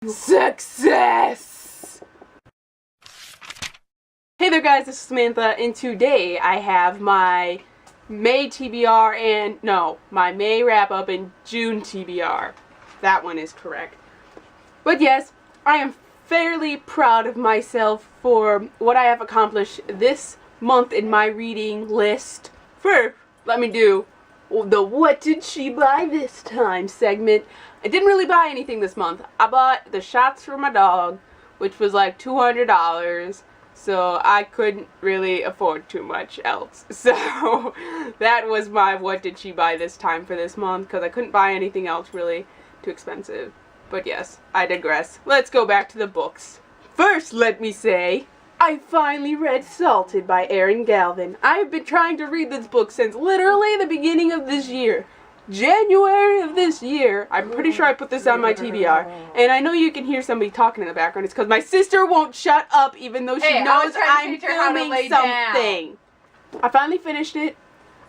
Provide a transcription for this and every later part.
Success! Hey there guys, this is Samantha, and today I have my May TBR and, my May wrap-up and June TBR. That one is correct. But yes, I am fairly proud of myself for what I have accomplished this month in my reading list. First, let me do the what did she buy this time segment. I didn't really buy anything this month. I bought the shots for my dog, which was like $200, so I couldn't really afford too much else. So that was my what did she buy this time for this month, because I couldn't buy anything else really too expensive. But yes, I digress. Let's go back to the books. First, let me say, I finally read Salted by Erin Galvin. I've been trying to read this book since literally the beginning of this year. January of this year. I'm pretty sure I put this on my TBR. And I know you can hear somebody talking in the background. It's because my sister won't shut up even though she knows I'm filming something. I finally finished it.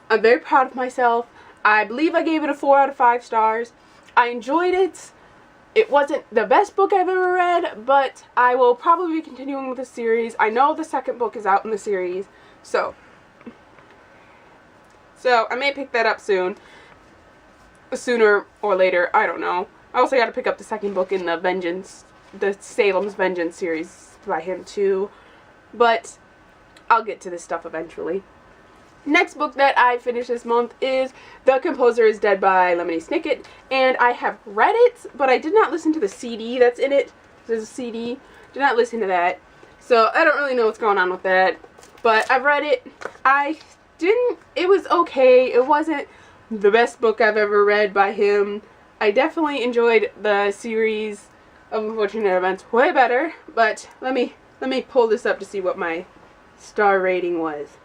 I'm very proud of myself. I believe I gave it a 4 out of 5 stars. I enjoyed it. It wasn't the best book I've ever read, but I will probably be continuing with the series. I know the second book is out in the series, so I may pick that up soon. Sooner or later, I don't know. I also got to pick up the second book in the Salem's Vengeance series by him too, but I'll get to this stuff eventually. Next book that I finished this month is The Composer is Dead by Lemony Snicket, and I have read it, but I did not listen to the CD that's in it. There's a CD. Did not listen to that, so I don't really know what's going on with that, but I've read it. It was okay. It wasn't the best book I've ever read by him. I definitely enjoyed the series of Unfortunate Events way better, but let me pull this up to see what my star rating was.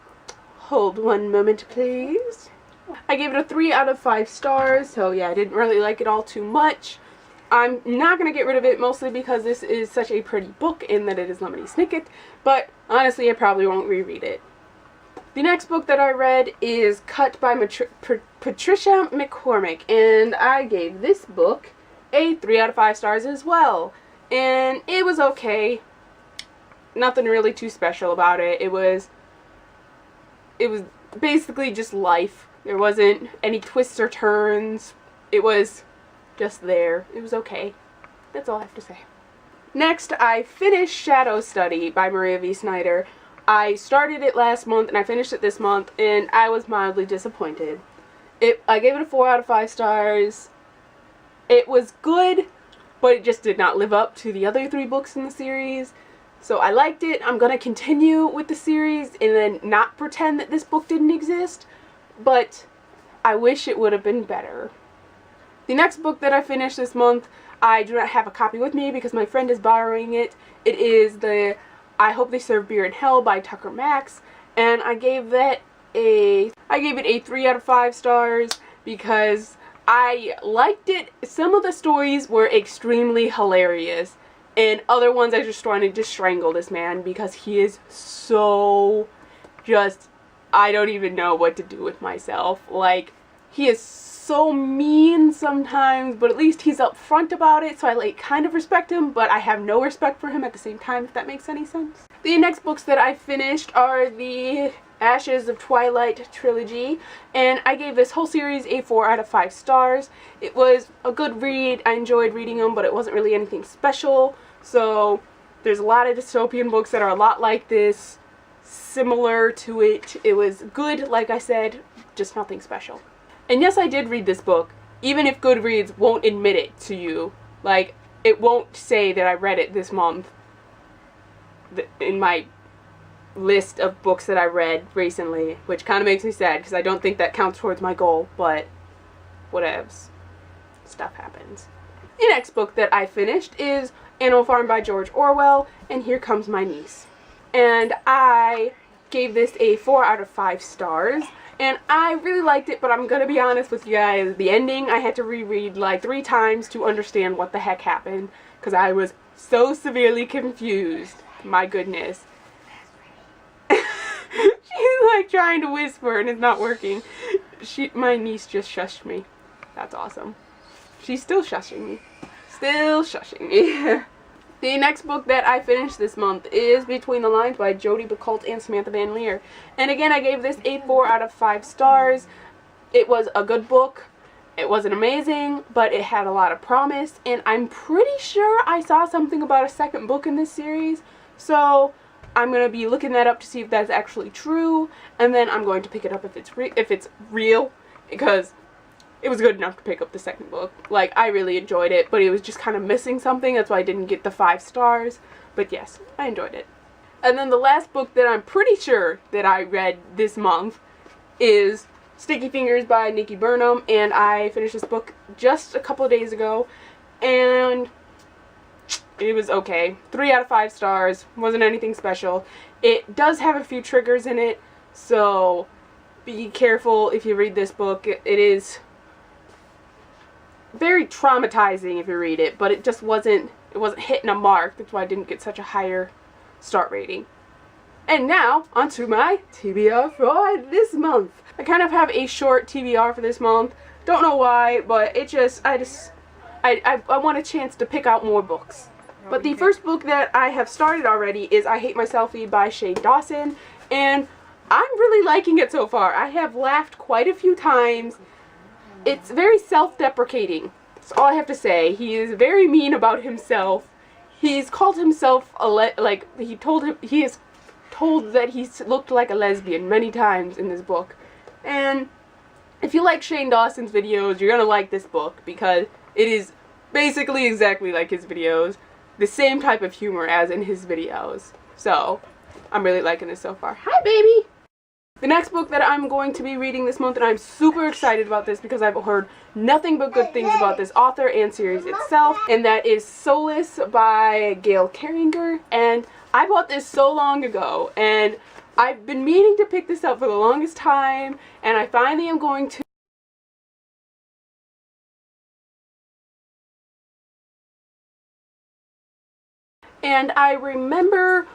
Hold one moment, please. I gave it a 3 out of 5 stars, so yeah, I didn't really like it all too much. I'm not going to get rid of it, mostly because this is such a pretty book in that it is Lemony Snicket, but honestly, I probably won't reread it. The next book that I read is Cut by Patricia McCormick, and I gave this book a 3 out of 5 stars as well. And it was okay. Nothing really too special about it. It was basically just life. There wasn't any twists or turns. It was just there. It was okay. That's all I have to say. Next, I finished Shadow Study by Maria V. Snyder. I started it last month and I finished it this month, and I was mildly disappointed. I gave it a 4 out of 5 stars. It was good, but it just did not live up to the other 3 books in the series. So I liked it. I'm going to continue with the series and then not pretend that this book didn't exist, but I wish it would have been better. The next book that I finished this month, I do not have a copy with me because my friend is borrowing it. It is the I Hope They Serve Beer in Hell by Tucker Max, and I gave it a 3 out of 5 stars because I liked it. Some of the stories were extremely hilarious, and other ones I just wanted to strangle this man because he is so I don't even know what to do with myself. Like, he is so mean sometimes, but at least he's upfront about it, so I kind of respect him, but I have no respect for him at the same time, if that makes any sense. The next books that I finished are the Ashes of Twilight trilogy, and I gave this whole series a 4 out of 5 stars. It was a good read. I enjoyed reading them, but it wasn't really anything special. So there's a lot of dystopian books that are a lot like this, similar to it. It was good, like I said, just nothing special. And yes, I did read this book, even if Goodreads won't admit it to you. Like, it won't say that I read it this month in my list of books that I read recently, which kind of makes me sad because I don't think that counts towards my goal, but whatevs. Stuff happens. The next book that I finished is Animal Farm by George Orwell, and Here Comes My Niece. And I gave this a 4 out of 5 stars. And I really liked it, but I'm gonna be honest with you guys, the ending I had to reread like 3 times to understand what the heck happened, because I was so severely confused. My goodness. She's like trying to whisper and it's not working. My niece just shushed me. That's awesome. She's still shushing me. still shushing me. The next book that I finished this month is Between the Lines by Jodi Picoult and Samantha Van Leer. And again, I gave this a 4 out of 5 stars. It was a good book. It wasn't amazing, but it had a lot of promise. And I'm pretty sure I saw something about a second book in this series. So I'm going to be looking that up to see if that's actually true. And then I'm going to pick it up if it's real. Because it was good enough to pick up the second book. Like, I really enjoyed it, but it was just kind of missing something. That's why I didn't get the 5 stars. But yes, I enjoyed it. And then the last book that I'm pretty sure that I read this month is Sticky Fingers by Nikki Burnham. And I finished this book just a couple of days ago. And it was okay. 3 out of 5 stars. Wasn't anything special. It does have a few triggers in it. So be careful if you read this book. It is very traumatizing if you read it, but it just wasn't hitting a mark. That's why I didn't get such a higher start rating. And now onto my TBR for this month. I kind of have a short TBR for this month. Don't know why, but I want a chance to pick out more books. But the first book that I have started already is I Hate My Selfie by Shane Dawson, and I'm really liking it so far. I have laughed quite a few times. It's very self-deprecating. That's all I have to say. He is very mean about himself. He's called himself he is told that he looked like a lesbian many times in this book. And if you like Shane Dawson's videos, you're gonna like this book because it is basically exactly like his videos. The same type of humor as in his videos. So, I'm really liking this so far. Hi, baby! The next book that I'm going to be reading this month, and I'm super excited about this because I've heard nothing but good things about this author and series itself, and that is Soulless by Gail Carringer. And I bought this so long ago, and I've been meaning to pick this up for the longest time, and I finally am going to. And I remember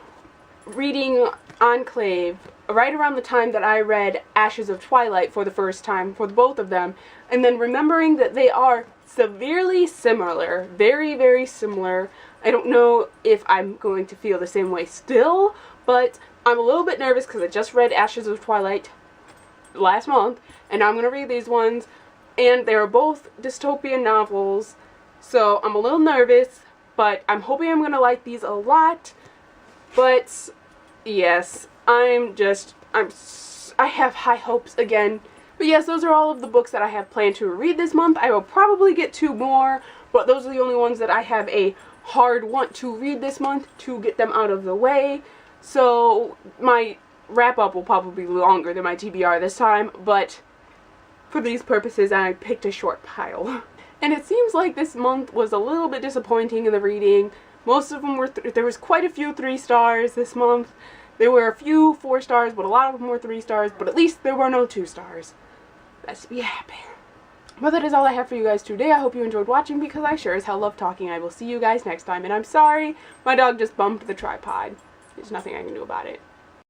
reading Enclave right around the time that I read Ashes of Twilight for the first time, for both of them, and then remembering that they are severely similar, very, very similar. I don't know if I'm going to feel the same way still, but I'm a little bit nervous because I just read Ashes of Twilight last month, and now I'm going to read these ones, and they're both dystopian novels, so I'm a little nervous, but I'm hoping I'm going to like these a lot. But yes, I have high hopes again. But yes, those are all of the books that I have planned to read this month. I will probably get 2 more, but those are the only ones that I have a hard want to read this month to get them out of the way. So my wrap up will probably be longer than my TBR this time, but for these purposes I picked a short pile. And it seems like this month was a little bit disappointing in the reading. Most of them were, there was quite a few 3 stars this month. There were a few 4 stars, but a lot of them were 3 stars, but at least there were no 2 stars. Let's be happy. But that is all I have for you guys today. I hope you enjoyed watching because I sure as hell love talking. I will see you guys next time. And I'm sorry, my dog just bumped the tripod. There's nothing I can do about it.